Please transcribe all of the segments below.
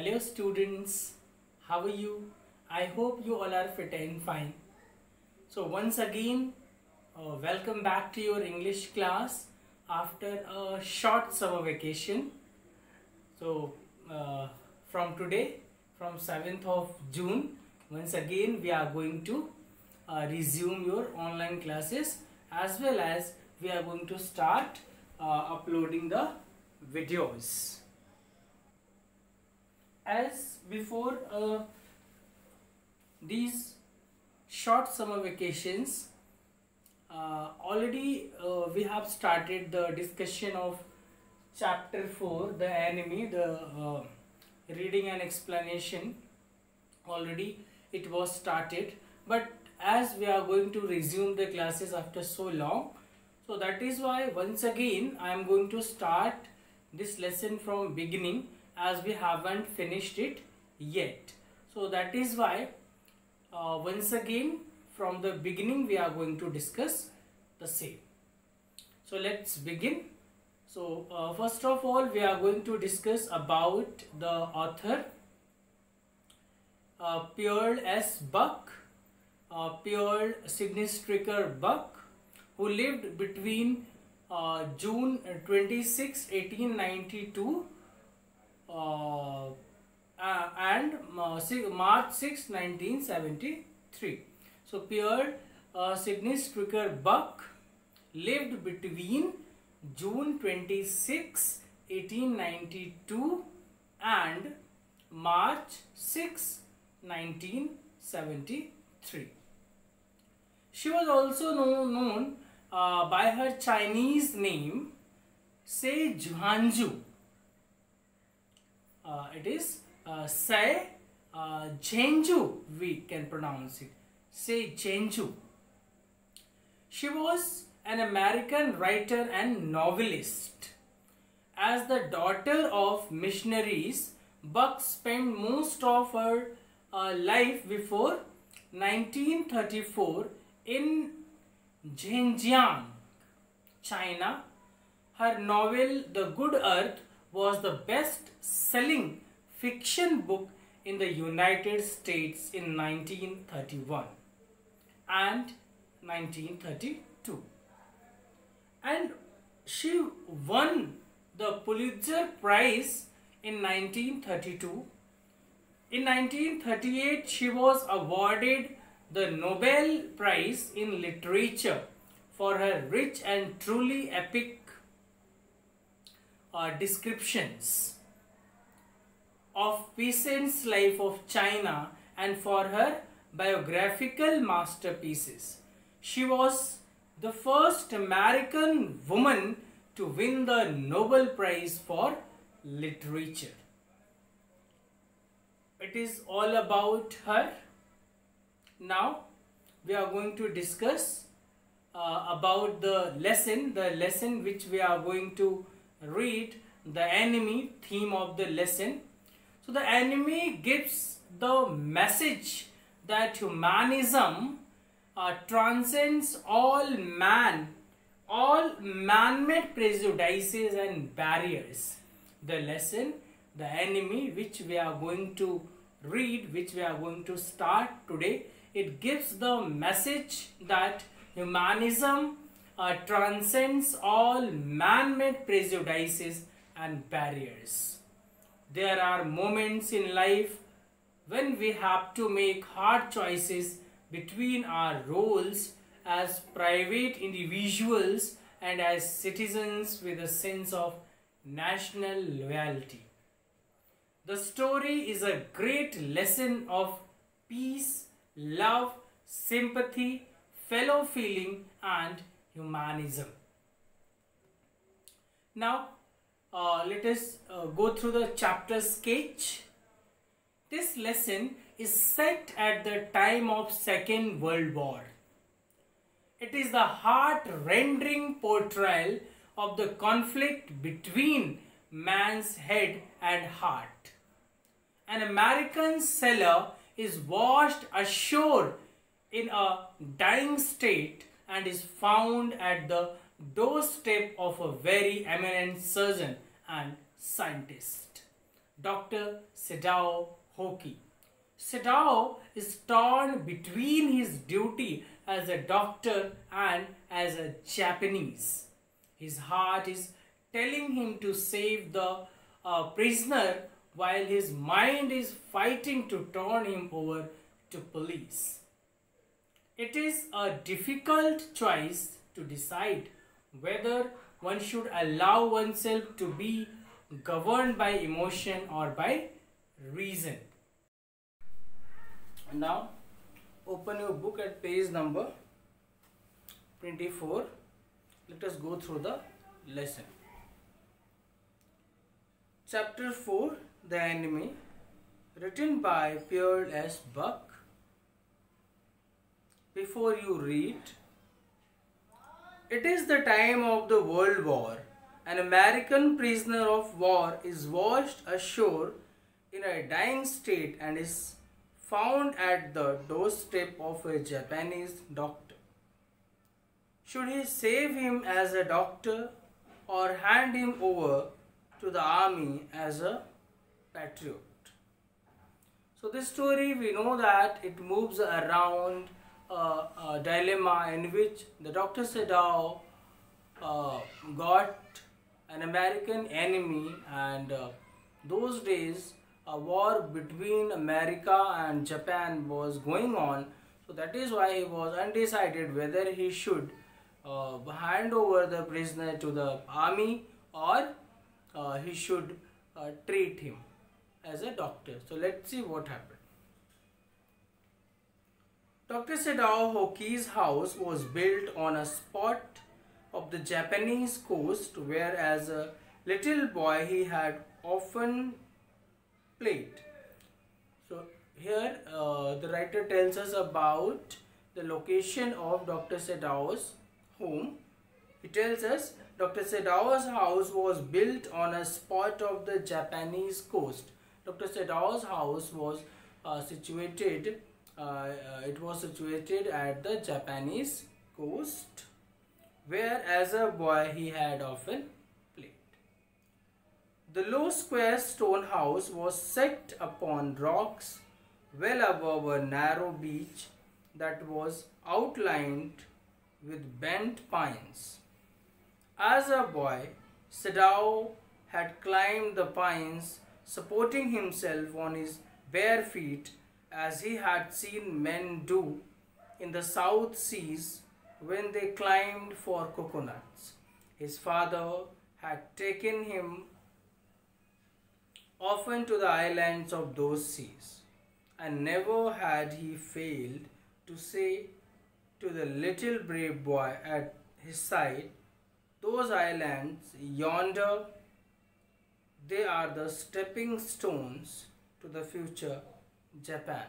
Hello students, how are you? I hope you all are fit and fine. So once again, welcome back to your English class after a short summer vacation. So from today, from 7th of June, once again we are going to resume your online classes, as well as we are going to start uploading the videos. As before, these short summer vacations, already we have started the discussion of chapter 4, the enemy, the reading and explanation. Already it was started, but as we are going to resume the classes after so long, so that is why once again I am going to start this lesson from beginning, as we haven't finished it yet. So that is why once again from the beginning we are going to discuss the same. So let's begin. So first of all, we are going to discuss about the author Pearl S. Buck, Pearl Sidney Stricker Buck, who lived between June 26, 1892 and March 6, 1973. So Pearl Sidney Stricker Buck lived between June 26, 1892 and March 6, 1973. She was also known by her Chinese name Se Zhuanzhu. It is Se Zhenju, we can pronounce it. Se Zhenju. She was an American writer and novelist. As the daughter of missionaries, Buck spent most of her life before 1934 in Zhenjiang, China. Her novel The Good Earth was the best-selling fiction book in the United States in 1931 and 1932. And she won the Pulitzer Prize in 1932. In 1938, she was awarded the Nobel Prize in Literature for her rich and truly epic descriptions of peasants' life of China and for her biographical masterpieces. She was the first American woman to win the Nobel Prize for Literature. It is all about her. Now we are going to discuss about the lesson which we are going to read, the enemy, theme of the lesson. So the enemy gives the message that humanism transcends all man-made prejudices and barriers. The lesson, the enemy, which we are going to read, which we are going to start today, it gives the message that humanism transcends all man-made prejudices and barriers. There are moments in life when we have to make hard choices between our roles as private individuals and as citizens with a sense of national loyalty. The story is a great lesson of peace, love, sympathy, fellow feeling and humanism. Now let us go through the chapter sketch. This lesson is set at the time of Second World War. It is the heart-rending portrayal of the conflict between man's head and heart. An American sailor is washed ashore in a dying state and is found at the doorstep of a very eminent surgeon and scientist. Dr. Sadao Hoki. Sadao is torn between his duty as a doctor and as a Japanese. His heart is telling him to save the prisoner while his mind is fighting to turn him over to police. It is a difficult choice to decide whether one should allow oneself to be governed by emotion or by reason. Now open your book at page number 24. Let us go through the lesson. Chapter 4, The Enemy, written by Pierre S. Buck. Before you read, it is the time of the World War. An American prisoner of war is washed ashore in a dying state and is found at the doorstep of a Japanese doctor. Should he save him as a doctor or hand him over to the army as a patriot? So this story, we know that it moves around a dilemma in which the Dr. Sadao got an American enemy, and those days a war between America and Japan was going on. So that is why he was undecided whether he should hand over the prisoner to the army or he should treat him as a doctor. So let's see what happened. Dr. Sadao Hoki's house was built on a spot of the Japanese coast where as a little boy he had often played. So here the writer tells us about the location of Dr. Sadao's home. He tells us Dr. Sadao's house was built on a spot of the Japanese coast. Dr. Sadao's house was situated at the Japanese coast where as a boy he had often played. The low square stone house was set upon rocks well above a narrow beach that was outlined with bent pines. As a boy, Sadao had climbed the pines, supporting himself on his bare feet as he had seen men do in the South Seas when they climbed for coconuts. His father had taken him often to the islands of those seas, and never had he failed to say to the little brave boy at his side, "Those islands yonder, they are the stepping stones to the future Japan."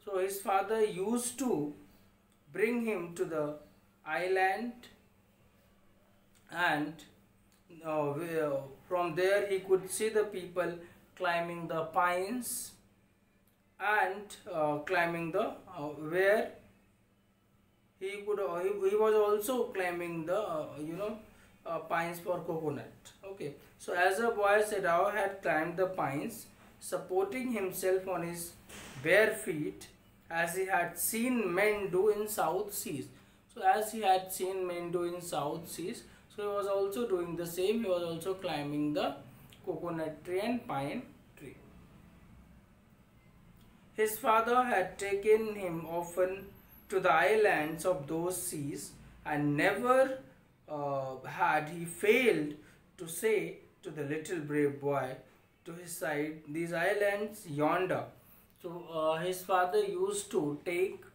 So his father used to bring him to the island, and from there he could see the people climbing the pines and climbing the where he was also climbing the pines for coconut. Okay, so as a boy, Sadao had climbed the pines, supporting himself on his bare feet as he had seen men do in South Seas. So as he had seen men do in South Seas, so he was also doing the same. He was also climbing the coconut tree and pine tree. His father had taken him often to the islands of those seas, and never had he failed to say to the little brave boy to his side, "These islands yonder." So his father used to take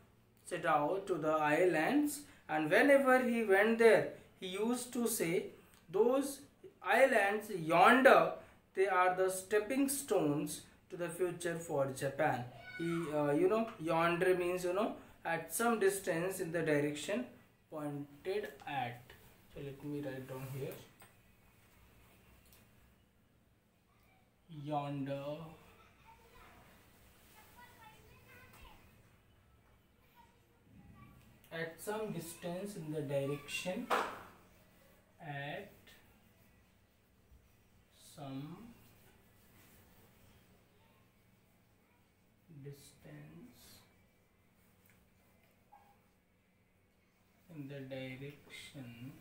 Sadao to the islands, and whenever he went there, he used to say, "Those islands yonder, they are the stepping stones to the future for Japan." Yonder means, at some distance in the direction pointed at. So let me write down here. Yonder. At some distance in the direction, at some distance in the direction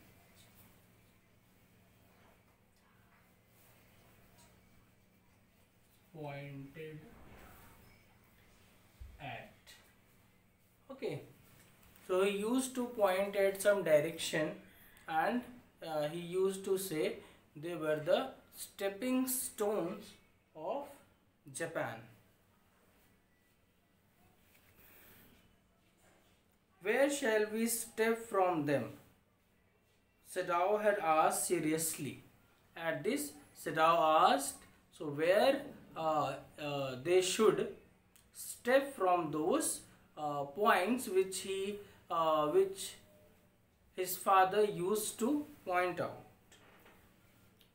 pointed at. Okay, so he used to point at some direction, and he used to say they were the stepping stones of Japan. Where shall we step from them? Sadao had asked seriously. At this, Sadao asked, so where they should step from those points which his father used to point out.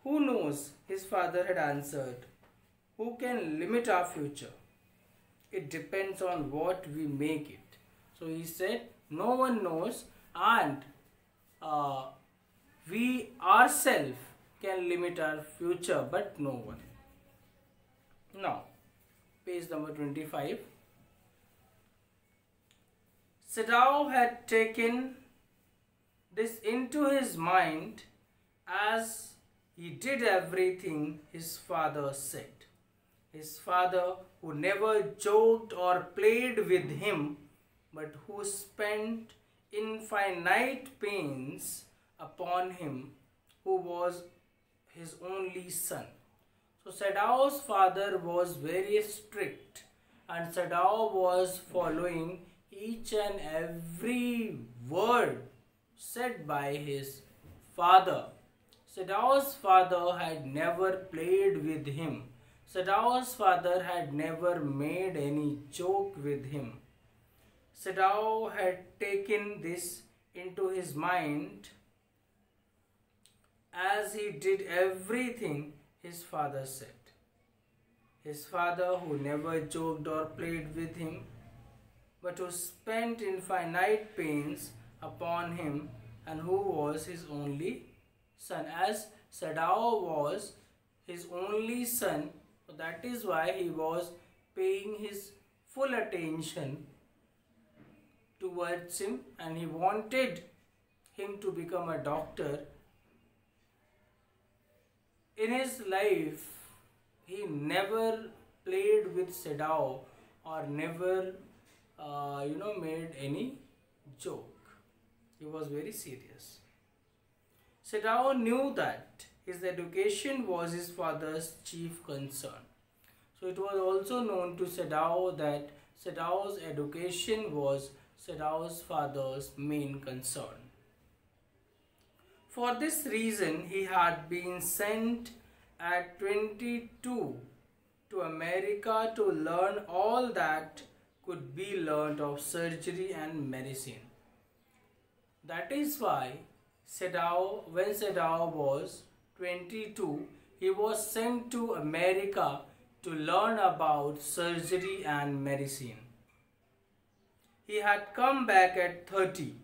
Who knows? His father had answered. Who can limit our future? It depends on what we make it. So he said, no one knows, and we ourselves can limit our future, but no one. Now, page number 25. Sadao had taken this into his mind as he did everything his father said. His father, who never joked or played with him, but who spent infinite pains upon him, who was his only son. So Sadao's father was very strict, and Sadao was following each and every word said by his father. Sadao's father had never played with him. Sadao's father had never made any joke with him. Sadao had taken this into his mind as he did everything his father said. His father, who never joked or played with him, but who spent infinite pains upon him, and who was his only son. As Sadao was his only son, that is why he was paying his full attention towards him, and he wanted him to become a doctor. In his life, he never played with Sadao or never made any joke. He was very serious. Sadao knew that his education was his father's chief concern. So it was also known to Sadao that Sadao's education was Sadao's father's main concern. For this reason, he had been sent at 22 to America to learn all that could be learned of surgery and medicine. That is why when Sadao was 22, he was sent to America to learn about surgery and medicine. He had come back at 30,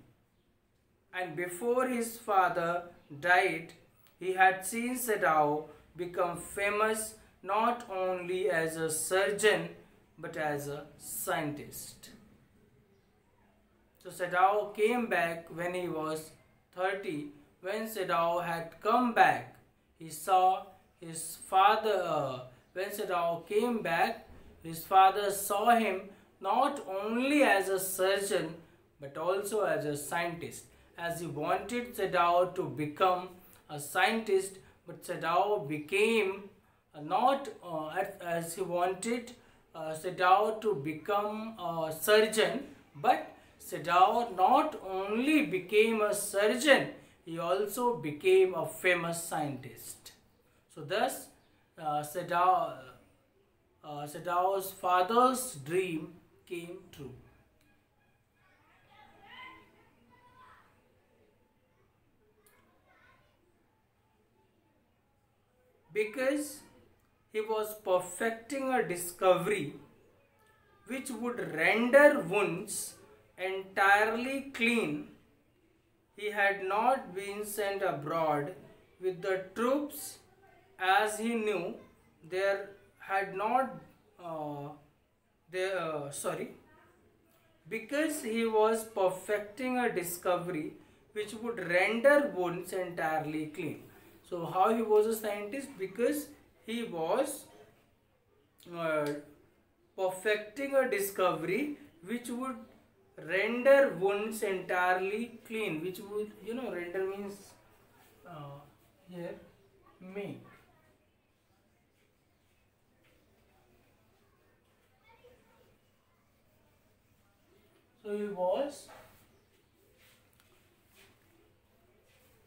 and before his father died, he had seen Sadao become famous not only as a surgeon but as a scientist. So Sadao came back when he was 30. When Sadao had come back, he saw his father. When Sadao came back, his father saw him not only as a surgeon but also as a scientist, as he wanted Sadao to become a scientist, but Sadao became as he wanted Sadao to become a surgeon, but Sadao not only became a surgeon, he also became a famous scientist. So thus Sadao's father's dream came true. Because he was perfecting a discovery which would render wounds entirely clean, he had not been sent abroad with the troops, as he knew there had not sorry, because he was perfecting a discovery which would render wounds entirely clean. So how he was a scientist? Because he was uh, perfecting a discovery which would render wounds entirely clean, which would, render means here make. So he was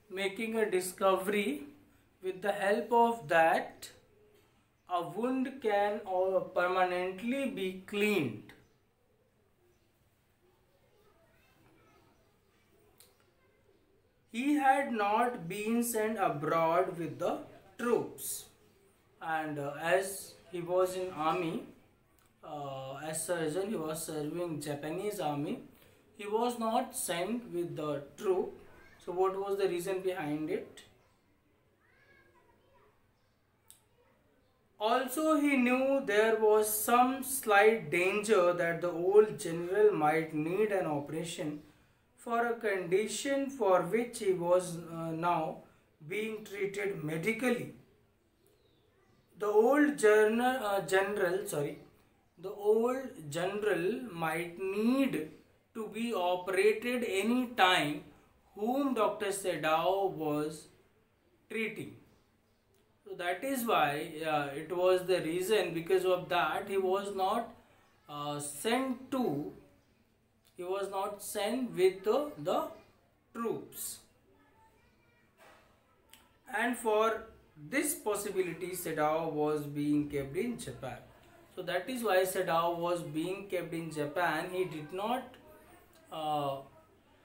making a discovery with the help of that a wound can permanently be cleaned. He had not been sent abroad with the troops, and as he was in army, as surgeon, he was serving Japanese army. He was not sent with the troop. So what was the reason behind it? Also, he knew there was some slight danger that the old general might need an operation for a condition for which he was now being treated medically. The old the old general might need to be operated any time whom Dr. Sedao was treating. So that is why it was the reason, because of that he was not sent to, he was not sent with the troops. And for this possibility, Sedao was being kept in Japan. So that is why Sedao was being kept in Japan. He did not,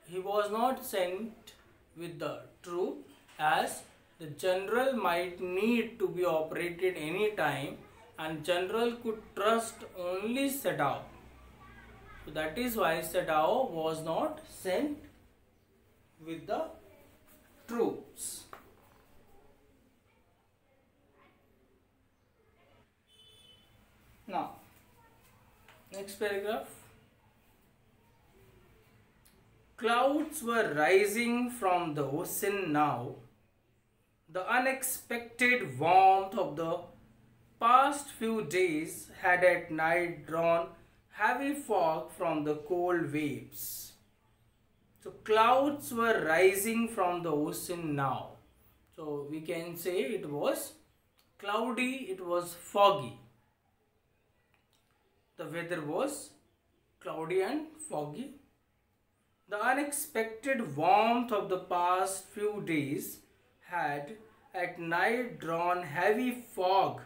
he was not sent with the troop, as the general might need to be operated any time, and general could trust only Sedao. So that is why Sedao was not sent with the troops. Now, next paragraph. Clouds were rising from the ocean now. The unexpected warmth of the past few days had at night drawn heavy fog from the cold waves. So clouds were rising from the ocean now. So we can say it was cloudy, it was foggy. The weather was cloudy and foggy. The unexpected warmth of the past few days had at night drawn heavy fog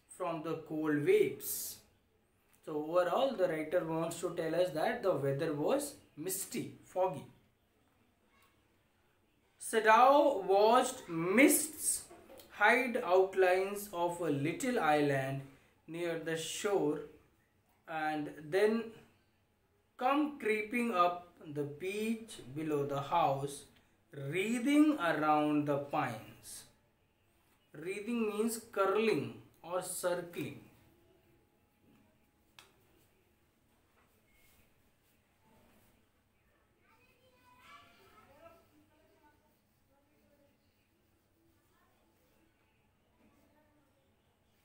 from the cold waves. So overall, the writer wants to tell us that the weather was misty, foggy. Sedao watched mists hide outlines of a little island near the shore and then come creeping up the beach below the house, wreathing around the pines. Wreathing means curling or circling.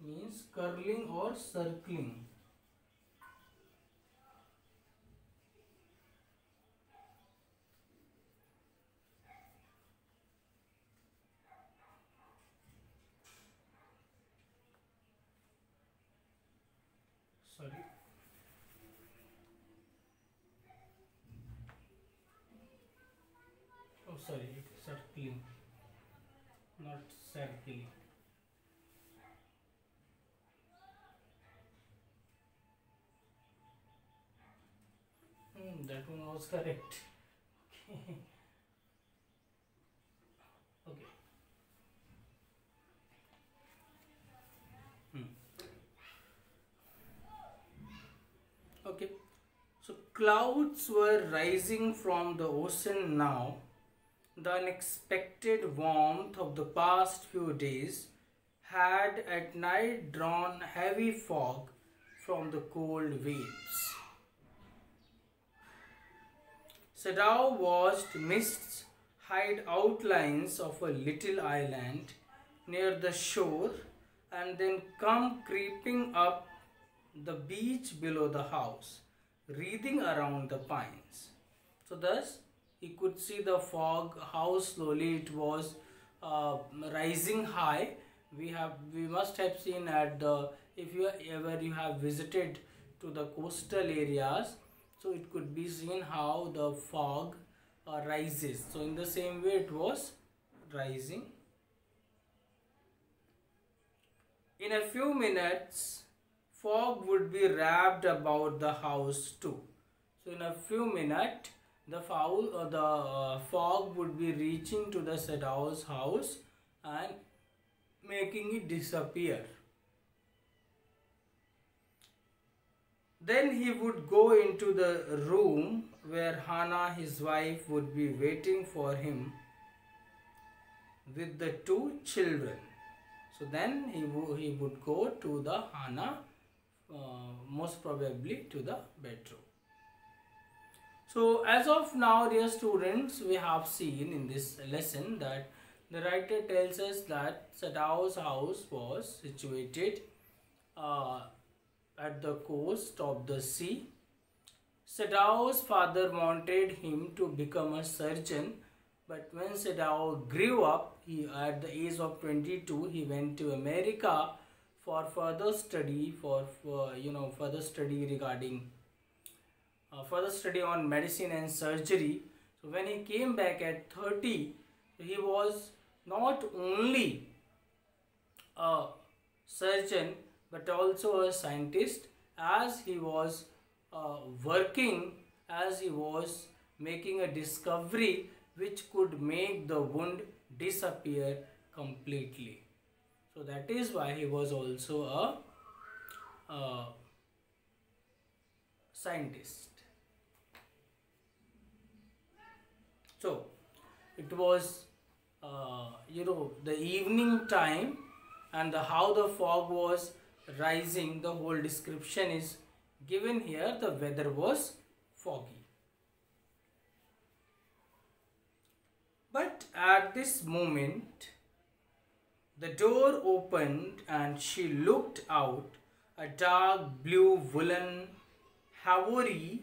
Means curling or circling. Sorry. Oh, sorry, it's circling, not circling. That one was correct. Okay. Okay. So clouds were rising from the ocean now. The unexpected warmth of the past few days had at night drawn heavy fog from the cold waves. Sadao watched mists hide outlines of a little island near the shore and then come creeping up the beach below the house, wreathing around the pines. So thus he could see the fog, how slowly it was rising high. We must have seen at the, if you ever you have visited to the coastal areas, so it could be seen how the fog rises. So in the same way it was rising. In a few minutes, fog would be wrapped about the house too. So in a few minutes, the fog would be reaching to the Sadao's house and making it disappear. Then he would go into the room where Hana, his wife, would be waiting for him with the two children. So then he would go to the Hana, most probably to the bedroom. So as of now, dear students, we have seen in this lesson that the writer tells us that Sadao's house was situated at the coast of the sea. Sadao's father wanted him to become a surgeon, but when Sadao grew up, at the age of 22, he went to America for further study, further study regarding further study on medicine and surgery. So when he came back at 30, he was not only a surgeon but also a scientist, as he was working, as he was making a discovery which could make the wound disappear completely. So that is why he was also a scientist. So it was the evening time, and how the fog was rising, the whole description is given here. The weather was foggy. But at this moment, the door opened and she looked out, a dark blue woolen Haori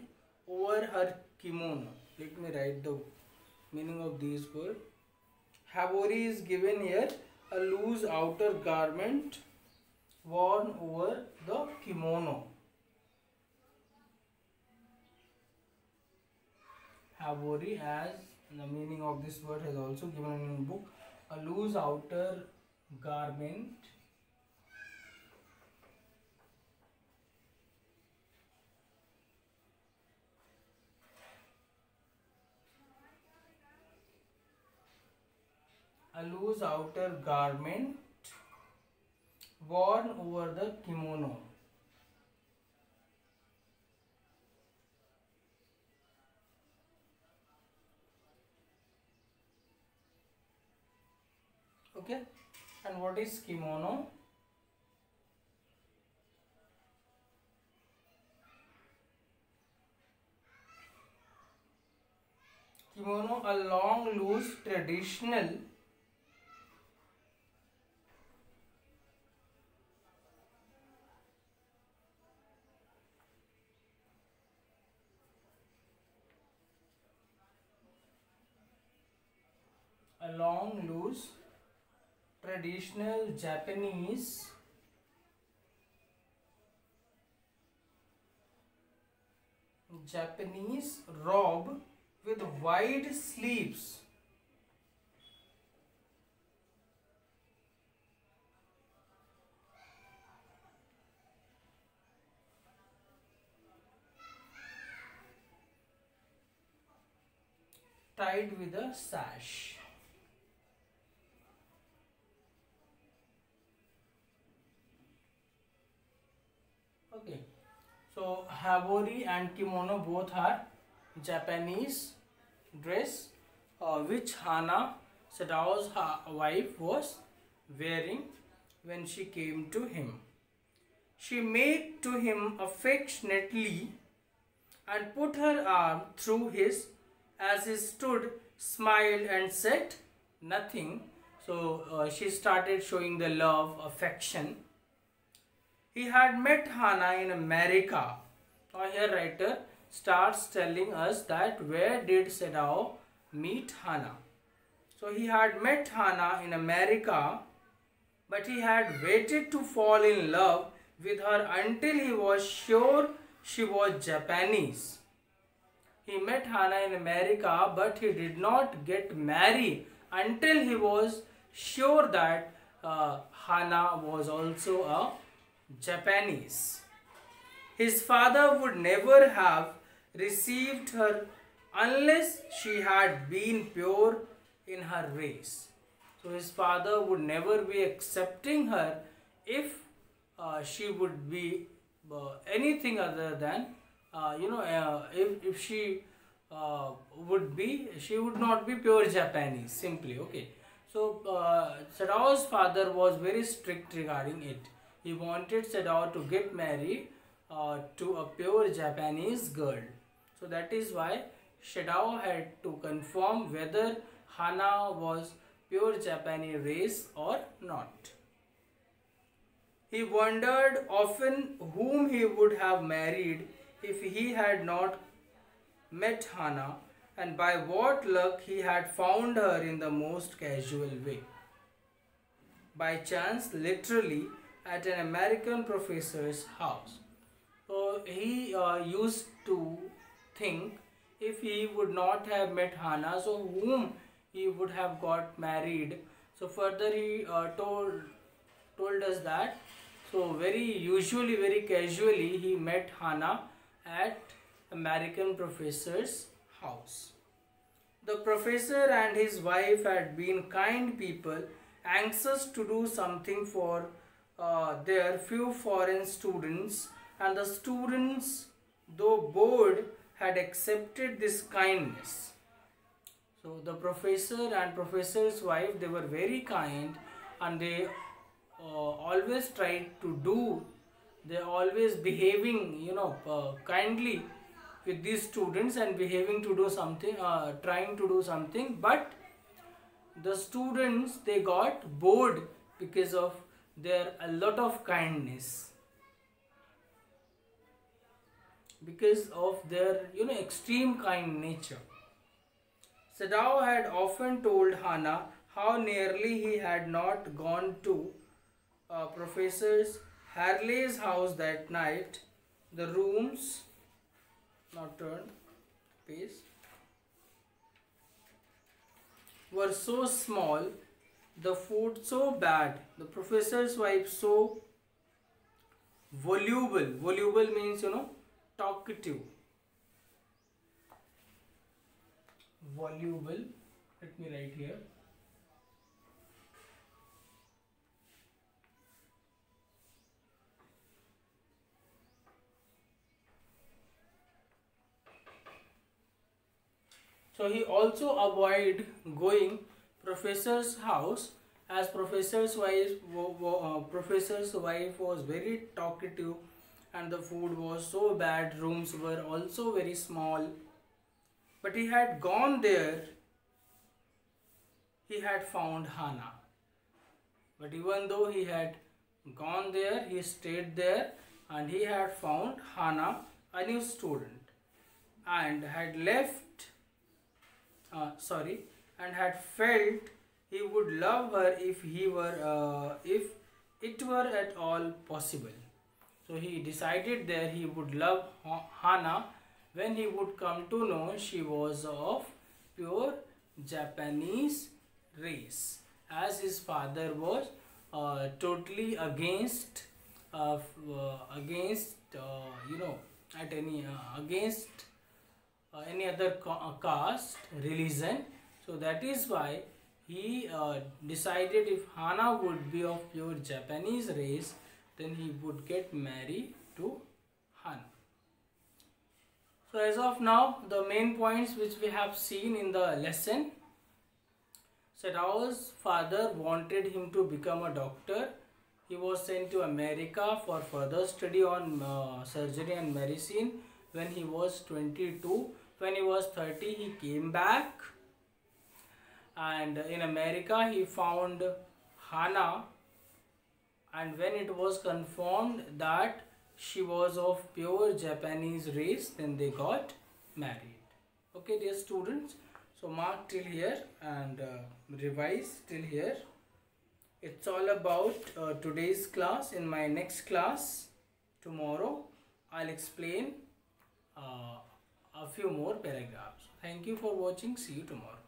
over her kimono. Let me write the meaning of these words. Haori is given here, a loose outer garment worn over the kimono. Haori, as the meaning of this word has also given in the book, a loose outer garment worn over the kimono. Okay, and what is kimono? Kimono, a long, loose, traditional traditional Japanese robe with wide sleeves. Tied with a sash. Okay, so Haori and kimono both are Japanese dress which Hana, Sadao's wife, was wearing when she came to him. She made to him affectionately and put her arm through his as he stood, smiled and said nothing. So she started showing the love, affection. He had met Hannah in America. Now here writer starts telling us that where did Sadao meet Hannah. So he had met Hannah in America, but he had waited to fall in love with her until he was sure she was Japanese. He met Hannah in America, but he did not get married until he was sure that Hannah was also a Japanese. His father would never have received her unless she had been pure in her race. So his father would never be accepting her if she would be anything other than if she she would not be pure Japanese simply. Okay, so Sadao's father was very strict regarding it. He wanted Sadao to get married to a pure Japanese girl. So that is why Sadao had to confirm whether Hannah was pure Japanese race or not. He wondered often whom he would have married if he had not met Hannah, and by what luck he had found her in the most casual way. By chance, literally, at an American professor's house. So he used to think if he would not have met Hannah, so whom he would have got married. So further he told us that so very casually he met Hannah at American professor's house. The professor and his wife had been kind people, anxious to do something for their few foreign students, and the students, though bored, had accepted this kindness. So the professor and professor's wife, they were very kind, and they always tried to do, they always behaving kindly with these students and behaving to do something, trying to do something, but the students, they got bored because of their a lot of kindness, because of their extreme kind nature. Sadao had often told Hannah how nearly he had not gone to Professor Harley's house that night. The rooms, not turned, page, were so small, the food so bad, the professor's wife so voluble. Voluble means talkative. Voluble, let me write here. So he also avoided going professor's house, as professor's wife was very talkative and the food was so bad, rooms were also very small. But he had gone there, he had found Hannah. But even though he had gone there, he stayed there and he had found Hannah, a new student, and had left and had felt he would love her if it were at all possible. So he decided there he would love Hannah when he would come to know she was of pure Japanese race, as his father was totally against any other caste, religion. So that is why he decided if Hannah would be of pure Japanese race, then he would get married to Hannah. So as of now, the main points which we have seen in the lesson: Sadao's father wanted him to become a doctor. He was sent to America for further study on surgery and medicine when he was 22. When he was 30, he came back, and in America he found Hana, and when it was confirmed that she was of pure Japanese race, then they got married. Okay, dear students, so mark till here and revise till here. It's all about today's class. In my next class tomorrow, I'll explain a few more paragraphs. Thank you for watching. See you tomorrow.